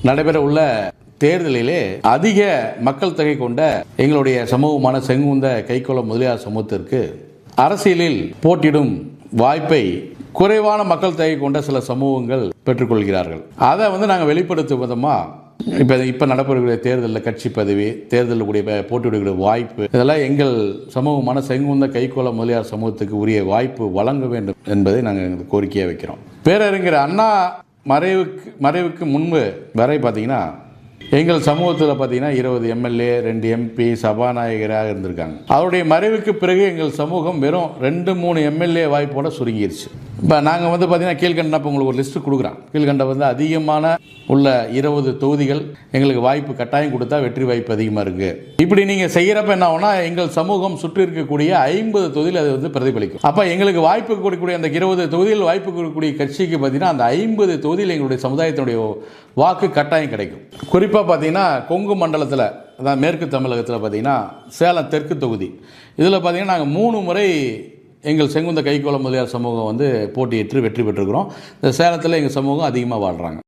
நடைபெற உள்ள தேர்தலிலே அதிக மக்கள் தொகை கொண்ட எங்களுடைய சமூகமான செங்குந்த கைக்கோள முதலியார் சமூகத்திற்கு அரசியலில் போட்டியிடும் வாய்ப்பை குறைவான மக்கள் தொகை கொண்ட சில சமூகங்கள் பெற்றுக்கொள்கிறார்கள். அதை நாங்கள் வெளிப்படுத்தும் விதமாக இப்போ நடைபெறக்கூடிய தேர்தலில் கட்சி பதவி, தேர்தலில் கூடிய போட்டியிடக்கூடிய வாய்ப்பு, இதெல்லாம் எங்கள் சமூகமான செங்குந்த கைக்கோள முதலியார் சமூகத்துக்கு உரிய வாய்ப்பு வழங்க வேண்டும் என்பதை நாங்கள் கோரிக்கையாக வைக்கிறோம். பேரறிஞர் அண்ணா மறைவுக்கு முன்பு வரை பார்த்தீங்கன்னா எங்கள் சமூகத்தில் பார்த்தீங்கன்னா 20 எம்எல்ஏ, 2 எம்பி, சபாநாயகராக இருந்திருக்காங்க. அவருடைய மறைவுக்கு பிறகு எங்கள் சமூகம் வெறும் 2-3 எம்எல்ஏ வாய்ப்போட சுருங்கிருச்சு. இப்போ நாங்கள் பார்த்தீங்கன்னா கீழ்கண்ட உங்களுக்கு ஒரு லிஸ்ட்டு கொடுக்குறோம். கீழ்கண்ட அதிகமான உள்ள 20 தொகுதிகள் எங்களுக்கு வாய்ப்பு கட்டாயம் கொடுத்தா வெற்றி வாய்ப்பு அதிகமாக இருக்குது. இப்படி நீங்கள் செய்கிறப்ப என்ன ஆகும்னா எங்கள் சமூகம் சுற்றி இருக்கக்கூடிய 50 தொகுதியில் அது பிரதிபலிக்கும். அப்போ எங்களுக்கு வாய்ப்பு கொடுக்கக்கூடிய அந்த 20 தொகுதியில் வாய்ப்பு கொடுக்கக்கூடிய கட்சிக்கு பார்த்தீங்கன்னா அந்த 50 தொகுதியில் எங்களுடைய சமுதாயத்தினுடைய வாக்கு கட்டாயம் கிடைக்கும். குறிப்பாக பார்த்தீங்கன்னா கொங்கு மண்டலத்தில், அதாவது மேற்கு தமிழகத்தில் பார்த்தீங்கன்னா சேலம் தெற்கு தொகுதி, இதில் பார்த்தீங்கன்னா நாங்கள் 3 முறை எங்கள் செங்குந்த கைக்கோள முதலியார் சமூகம் போட்டியிட்டு வெற்றி பெற்றிருக்கிறோம். இந்த சேலத்தில் எங்கள் சமூகம் அதிகமாக வாழ்கிறாங்க.